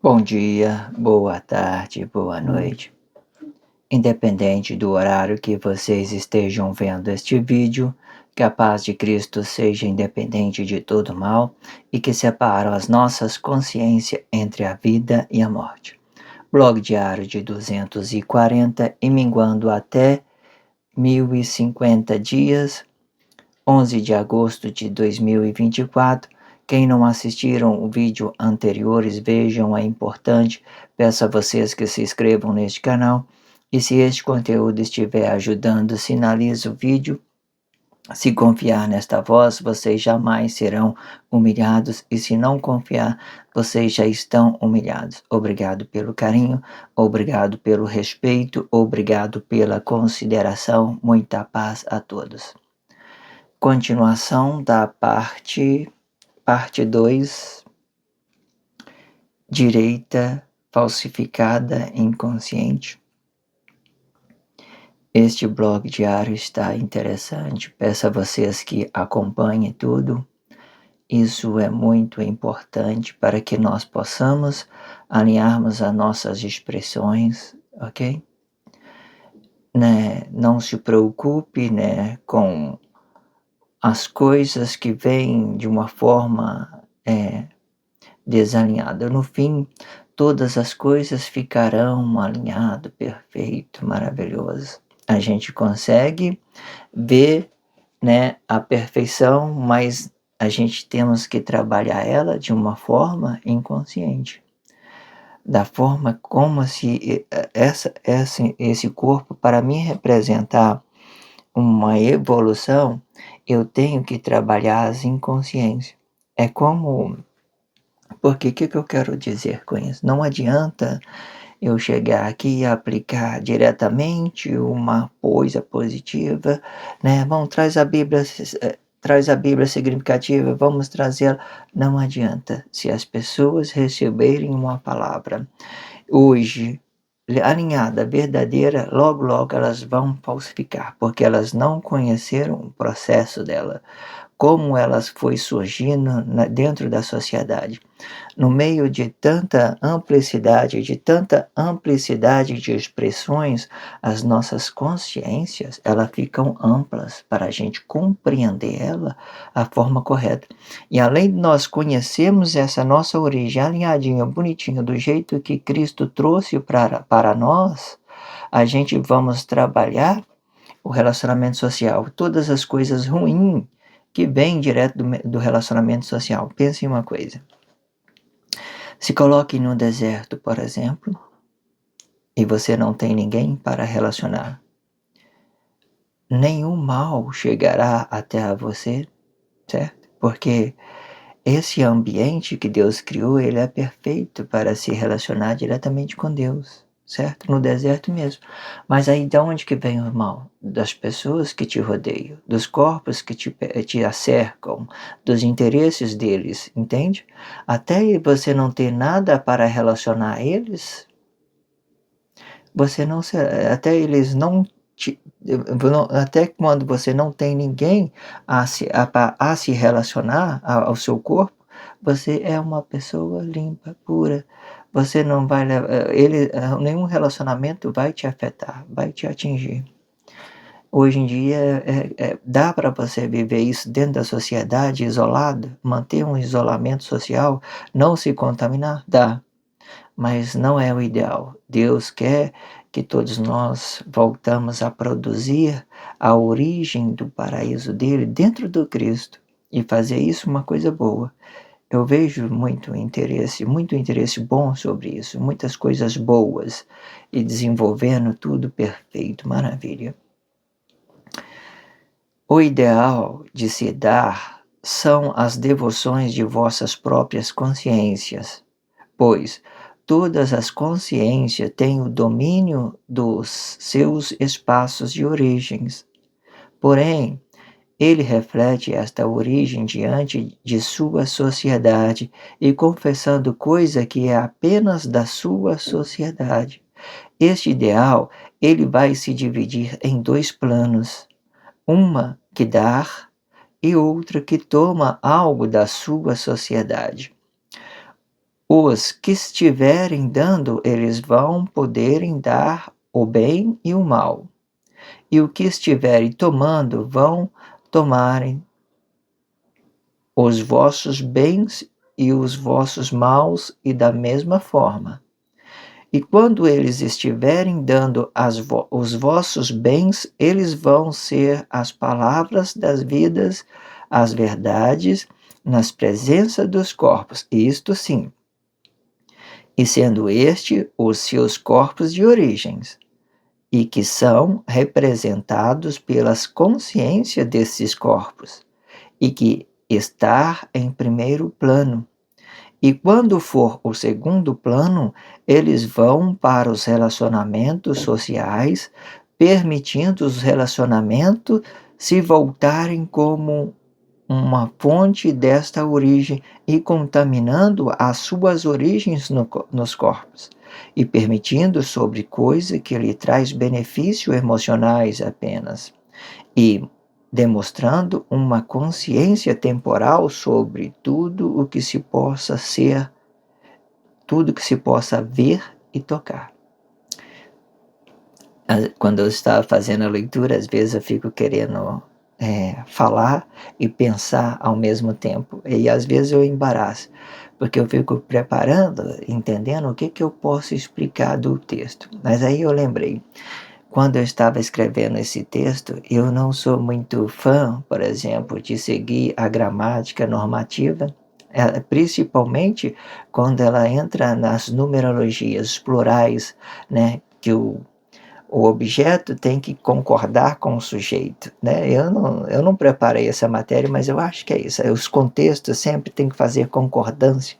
Bom dia, boa tarde, boa noite. Independente do horário que vocês estejam vendo este vídeo, que a paz de Cristo seja independente de todo mal e que separa as nossas consciências entre a vida e a morte. Blog diário de 240 e minguando até 1050 dias, 11 de agosto de 2024. Quem não assistiram o vídeo anteriores, vejam, é importante. Peço a vocês que se inscrevam neste canal. E se este conteúdo estiver ajudando, sinalize o vídeo. Se confiar nesta voz, vocês jamais serão humilhados. E se não confiar, vocês já estão humilhados. Obrigado pelo carinho, obrigado pelo respeito, obrigado pela consideração. Muita paz a todos. Continuação da parte 2, direita falsificada inconsciente. Este blog diário está interessante, peço a vocês que acompanhem tudo. Isso é muito importante para que nós possamos alinharmos as nossas expressões, ok? Não se preocupe, com as coisas que vêm de uma forma desalinhada. No fim, todas as coisas ficarão alinhado, perfeito, maravilhoso. A gente consegue ver, a perfeição, mas a gente temos que trabalhar ela de uma forma inconsciente. Da forma como se esse corpo, para mim representar uma evolução, eu tenho que trabalhar as inconsciências. É como... Porque o que eu quero dizer com isso? Não adianta eu chegar aqui e aplicar diretamente uma coisa positiva, Vamos, traz a Bíblia significativa, vamos trazê-la. Não adianta. Se as pessoas receberem uma palavra hoje alinhada, verdadeira, logo elas vão falsificar, porque elas não conheceram o processo dela, como ela foi surgindo dentro da sociedade. No meio de tanta amplicidade de expressões, as nossas consciências, elas ficam amplas para a gente compreender ela a forma correta. E além de nós conhecermos essa nossa origem alinhadinha, bonitinha, do jeito que Cristo trouxe para nós, a gente vamos trabalhar o relacionamento social, todas as coisas ruins que vêm direto do relacionamento social. Pense em uma coisa. Se coloque no deserto, por exemplo, e você não tem ninguém para relacionar. Nenhum mal chegará até você, certo? Porque esse ambiente que Deus criou, ele é perfeito para se relacionar diretamente com Deus, certo? No deserto mesmo. Mas aí de onde que vem o mal? Das pessoas que te rodeiam, dos corpos que te acercam, dos interesses deles, entende? Até você não ter nada para relacionar a eles, até eles não até quando você não tem ninguém a se relacionar ao seu corpo, você é uma pessoa limpa, pura. Você não vai nenhum relacionamento vai te afetar, vai te atingir. Hoje em dia dá para você viver isso dentro da sociedade, isolado, manter um isolamento social, não se contaminar? Dá, mas não é o ideal. Deus quer que todos nós voltamos a produzir a origem do paraíso dele dentro do Cristo e fazer isso uma coisa boa. Eu vejo muito interesse bom sobre isso, muitas coisas boas e desenvolvendo tudo perfeito, maravilha. O ideal de se dar são as devoções de vossas próprias consciências, pois todas as consciências têm o domínio dos seus espaços de origens. Porém, ele reflete esta origem diante de sua sociedade e confessando coisa que é apenas da sua sociedade. Este ideal, ele vai se dividir em dois planos, uma que dá e outra que toma algo da sua sociedade. Os que estiverem dando, eles vão poderem dar o bem e o mal. E o que estiverem tomando, vão tomarem os vossos bens e os vossos maus, e da mesma forma. E quando eles estiverem dando os vossos bens, eles vão ser as palavras das vidas, as verdades, nas presenças dos corpos, isto sim, e sendo este os seus corpos de origens, e que são representados pelas consciências desses corpos, e que está em primeiro plano. E quando for o segundo plano, eles vão para os relacionamentos sociais, permitindo os relacionamentos se voltarem como uma fonte desta origem e contaminando as suas origens nos corpos, e permitindo sobre coisa que lhe traz benefícios emocionais apenas, e demonstrando uma consciência temporal sobre tudo o que se possa ser, tudo que se possa ver e tocar. Quando eu estava fazendo a leitura, às vezes eu fico querendo falar e pensar ao mesmo tempo, e às vezes eu embaraço, porque eu fico preparando, entendendo o que eu posso explicar do texto. Mas aí eu lembrei, quando eu estava escrevendo esse texto, eu não sou muito fã, por exemplo, de seguir a gramática normativa, principalmente quando ela entra nas numerologias plurais, né, que o objeto tem que concordar com o sujeito, né? Eu não preparei essa matéria, mas eu acho que é isso. Os contextos sempre têm que fazer concordância.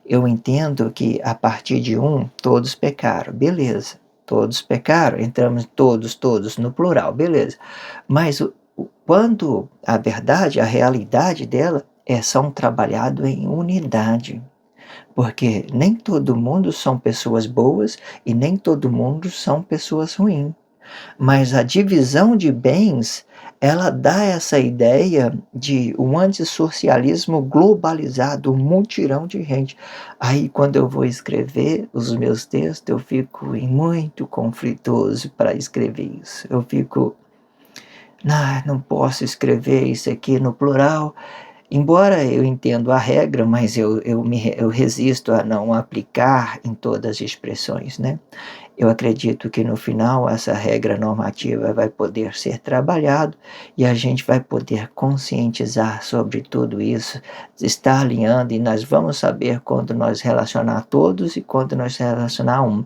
Eu entendo que a partir de todos pecaram, beleza. Todos pecaram, entramos todos no plural, beleza. Mas quando a verdade, a realidade dela são trabalhados em unidade. Porque nem todo mundo são pessoas boas e nem todo mundo são pessoas ruins. Mas a divisão de bens, ela dá essa ideia de um antissocialismo globalizado, um mutirão de gente. Aí quando eu vou escrever os meus textos, eu fico muito conflitoso para escrever isso. Eu fico, não posso escrever isso aqui no plural. Embora eu entendo a regra, mas eu resisto a não aplicar em todas as expressões, né? Eu acredito que no final essa regra normativa vai poder ser trabalhado e a gente vai poder conscientizar sobre tudo isso, estar alinhando, e nós vamos saber quando nós relacionar todos e quando nós relacionar um.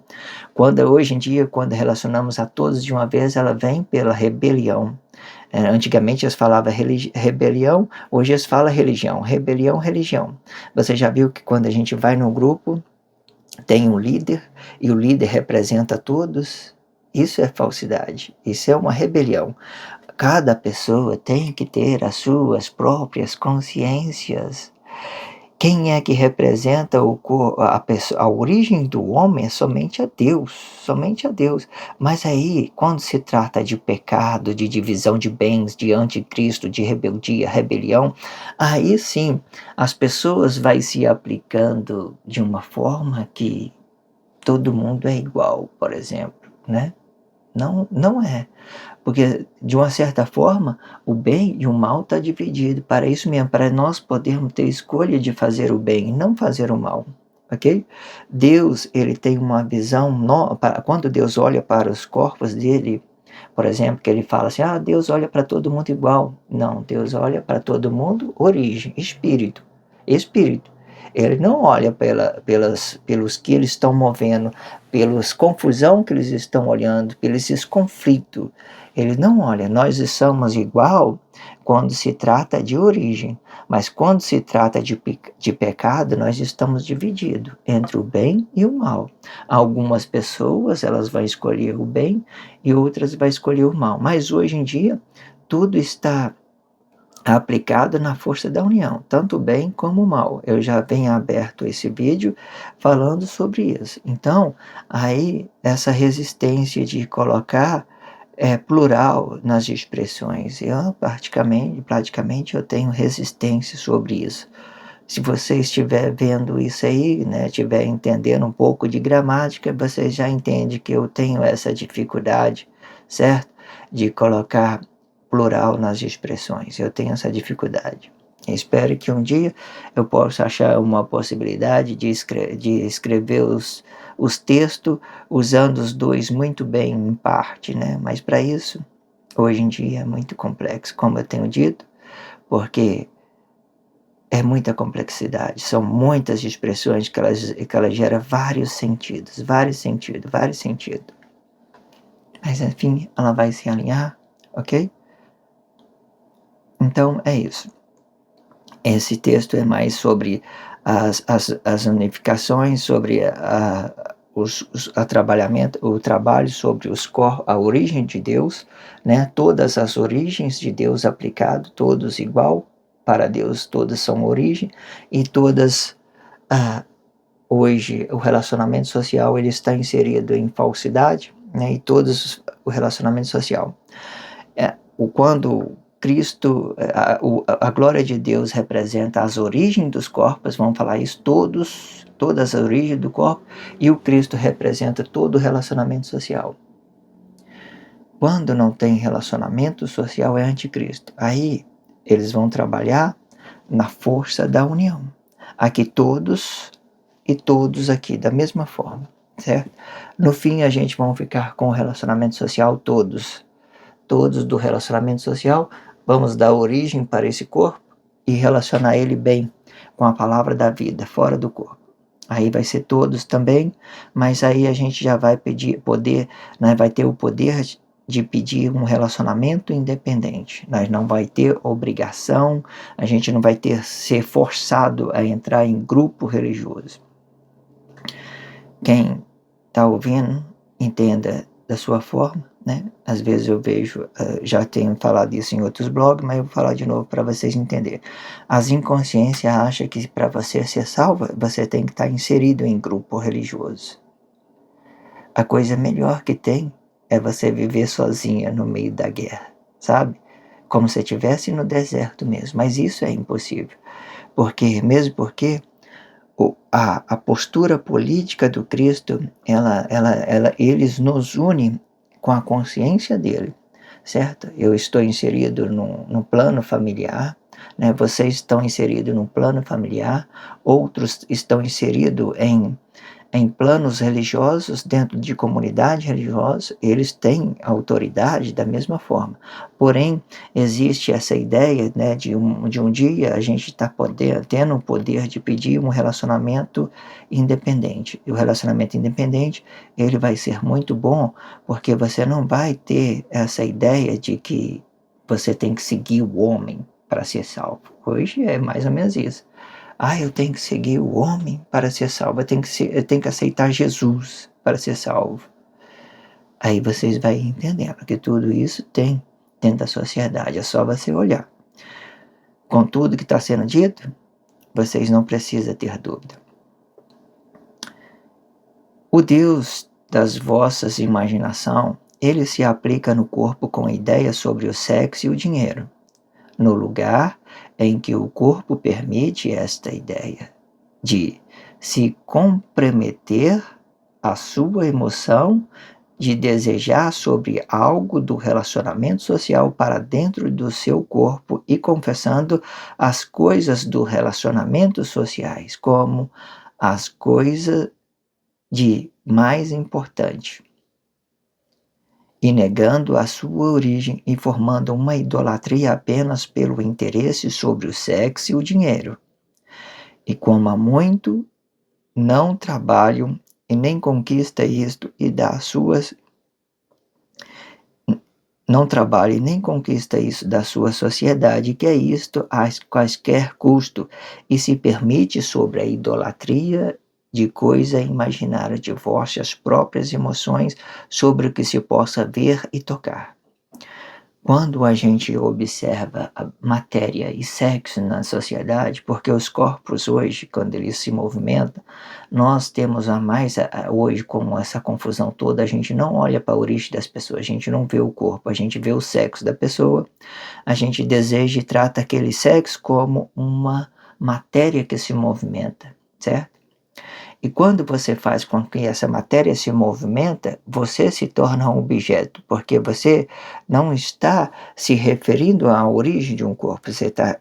Hoje em dia, quando relacionamos a todos de uma vez, ela vem pela rebelião. Antigamente eles falavam rebelião, hoje eles falam religião. Rebelião, religião. Você já viu que quando a gente vai no grupo, tem um líder, e o líder representa todos? Isso é falsidade, isso é uma rebelião. Cada pessoa tem que ter as suas próprias consciências. Quem é que representa a origem do homem é somente a Deus, somente a Deus. Mas aí, quando se trata de pecado, de divisão de bens, de anticristo, de rebeldia, rebelião, aí sim, as pessoas vão se aplicando de uma forma que todo mundo é igual, por exemplo, né? Não, não é. Porque, de uma certa forma, o bem e o mal está dividido. Para isso mesmo, para nós podermos ter escolha de fazer o bem e não fazer o mal. Ok? Deus, ele tem uma visão, quando Deus olha para os corpos dele, por exemplo, que ele fala assim, Deus olha para todo mundo igual. Não, Deus olha para todo mundo origem, espírito. Espírito. Ele não olha pelos que eles estão movendo, pelas confusão que eles estão olhando, pelos conflitos. Ele não olha, nós somos igual quando se trata de origem, mas quando se trata de pecado, nós estamos divididos entre o bem e o mal. Algumas pessoas, elas vão escolher o bem e outras vão escolher o mal. Mas hoje em dia, tudo está aplicado na força da união, tanto o bem como o mal. Eu já venho aberto esse vídeo falando sobre isso. Então, aí essa resistência de colocar plural nas expressões, eu praticamente eu tenho resistência sobre isso. Se você estiver vendo isso aí, né, estiver entendendo um pouco de gramática, você já entende que eu tenho essa dificuldade, certo? De colocar plural nas expressões. Eu tenho essa dificuldade. Espero que um dia eu possa achar uma possibilidade de escrever os textos usando os dois muito bem em parte, né? Mas para isso, hoje em dia é muito complexo, como eu tenho dito, porque é muita complexidade, são muitas expressões que ela gera vários sentidos, vários sentidos, vários sentidos. Mas enfim, ela vai se alinhar, ok? Então é isso. Esse texto é mais sobre as unificações, sobre o trabalho sobre a origem de Deus, né? Todas as origens de Deus aplicado, todos igual para Deus, todas são origem e todas hoje o relacionamento social ele está inserido em falsidade, né? E todos o relacionamento social quando Cristo, a glória de Deus representa as origens dos corpos, vamos falar isso, todas as origens do corpo, e o Cristo representa todo o relacionamento social. Quando não tem relacionamento social é anticristo. Aí eles vão trabalhar na força da união. Aqui todos e todos aqui da mesma forma, certo? No fim a gente vai ficar com o relacionamento social todos do relacionamento social, vamos dar origem para esse corpo e relacionar ele bem com a palavra da vida, fora do corpo. Aí vai ser todos também, mas aí a gente já vai né, vai ter o poder de pedir um relacionamento independente. Nós não vai ter obrigação, a gente não vai ser forçado a entrar em grupo religioso. Quem está ouvindo, entenda da sua forma, né? Às vezes eu vejo, já tenho falado isso em outros blogs, mas eu vou falar de novo para vocês entenderem. As inconsciências acham que para você ser salva, você tem que estar inserido em grupo religioso. A coisa melhor que tem é você viver sozinha no meio da guerra, sabe? Como se estivesse no deserto mesmo, mas isso é impossível. Mesmo porque a postura política do Cristo, eles nos unem com a consciência dele, certo? Eu estou inserido no plano familiar, né? Vocês estão inseridos no plano familiar, outros estão inseridos em planos religiosos, dentro de comunidade religiosa, eles têm autoridade da mesma forma. Porém, existe essa ideia, né, de um dia a gente está tendo o poder de pedir um relacionamento independente. E o relacionamento independente, ele vai ser muito bom, porque você não vai ter essa ideia de que você tem que seguir o homem para ser salvo. Hoje é mais ou menos isso. Eu tenho que seguir o homem para ser salvo, eu tenho que aceitar Jesus para ser salvo. Aí vocês vão entender, porque tudo isso tem dentro da sociedade, é só você olhar. Com tudo que está sendo dito, vocês não precisam ter dúvida. O Deus das vossas imaginação, ele se aplica no corpo com ideias sobre o sexo e o dinheiro, no lugar em que o corpo permite esta ideia de se comprometer a sua emoção de desejar sobre algo do relacionamento social para dentro do seu corpo e confessando as coisas do relacionamento sociais como as coisas de mais importante e negando a sua origem e formando uma idolatria apenas pelo interesse sobre o sexo e o dinheiro. E como há muito não trabalham e nem conquista isto e dá suas não trabalha e nem conquista isso da sua sociedade, quer isto a quaisquer custo, e se permite sobre a idolatria de coisa imaginária, divórcio as próprias emoções sobre o que se possa ver e tocar. Quando a gente observa a matéria e sexo na sociedade, porque os corpos hoje, quando eles se movimentam, nós temos a mais hoje, com essa confusão toda, a gente não olha para a origem das pessoas, a gente não vê o corpo, a gente vê o sexo da pessoa, a gente deseja e trata aquele sexo como uma matéria que se movimenta, certo? E quando você faz com que essa matéria se movimenta, você se torna um objeto, porque você não está se referindo à origem de um corpo, você está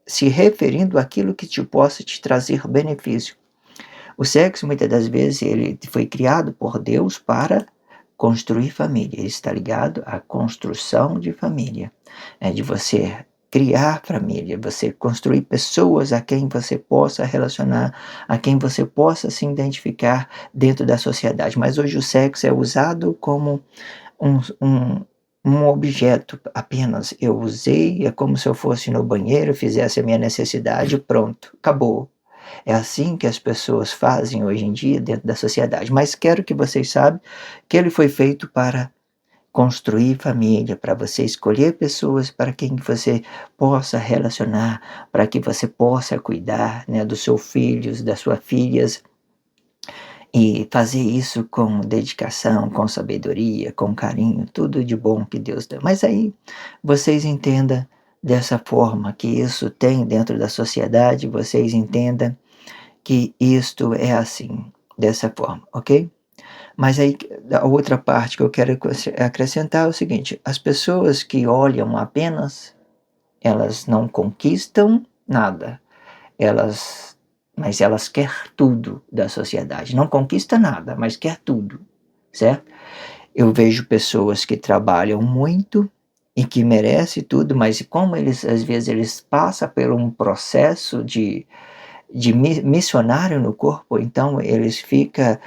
se referindo àquilo que te possa te trazer benefício. O sexo, muitas das vezes, ele foi criado por Deus para construir família. Ele está ligado à construção de família. É de você criar família, você construir pessoas a quem você possa relacionar, a quem você possa se identificar dentro da sociedade. Mas hoje o sexo é usado como um, um, um objeto apenas. Eu usei, é como se eu fosse no banheiro, fizesse a minha necessidade, pronto, acabou. É assim que as pessoas fazem hoje em dia dentro da sociedade. Mas quero que vocês saibam que ele foi feito para construir família, para você escolher pessoas para quem você possa relacionar, para que você possa cuidar, né, dos seus filhos, das suas filhas, e fazer isso com dedicação, com sabedoria, com carinho, tudo de bom que Deus dá. Mas aí vocês entendam dessa forma que isso tem dentro da sociedade, vocês entendam que isto é assim, dessa forma, ok? Mas aí a outra parte que eu quero acrescentar é o seguinte: as pessoas que olham apenas, elas não conquistam nada, elas, mas elas querem tudo da sociedade. Não conquista nada, mas quer tudo, certo? Eu vejo pessoas que trabalham muito e que merecem tudo, mas como eles às vezes eles passam por um processo de missionário no corpo, então eles ficam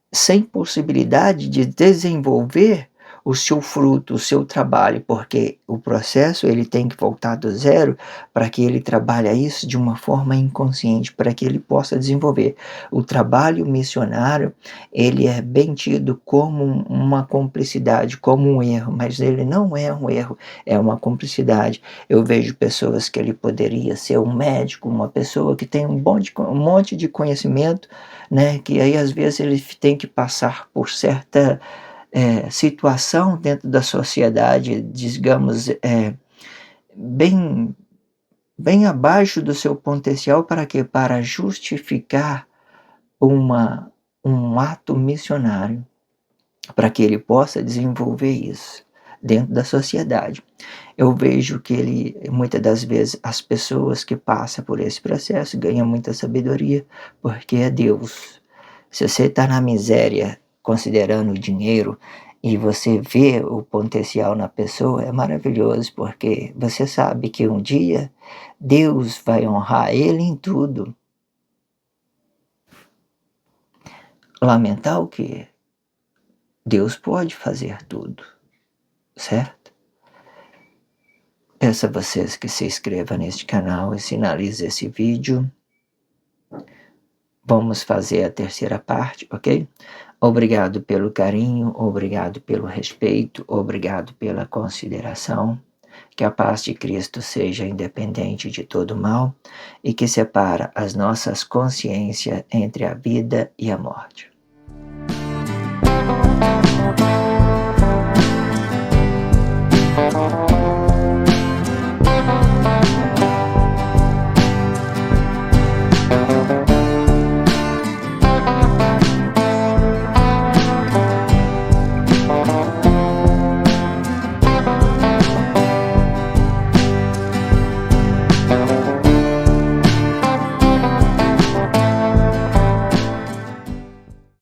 sem possibilidade de desenvolver o seu fruto, o seu trabalho, porque o processo ele tem que voltar do zero para que ele trabalhe isso de uma forma inconsciente, para que ele possa desenvolver. O trabalho missionário, ele é bem tido como uma cumplicidade, como um erro, mas ele não é um erro, é uma cumplicidade. Eu vejo pessoas que ele poderia ser um médico, uma pessoa que tem um monte de conhecimento, né, que aí às vezes ele tem que passar por certa situação dentro da sociedade, digamos, bem, bem abaixo do seu potencial para quê? Para justificar uma, um ato missionário, para que ele possa desenvolver isso dentro da sociedade. Eu vejo que ele, muitas das vezes, as pessoas que passam por esse processo ganham muita sabedoria, porque é Deus. Se você está na miséria, considerando o dinheiro, e você vê o potencial na pessoa, é maravilhoso, porque você sabe que um dia Deus vai honrar ele em tudo. Lamentar o quê? Deus pode fazer tudo, certo? Peço a vocês que se inscrevam neste canal e sinalize esse vídeo. Vamos fazer a terceira parte, ok? Obrigado pelo carinho, obrigado pelo respeito, obrigado pela consideração. Que a paz de Cristo seja independente de todo mal e que separa as nossas consciências entre a vida e a morte.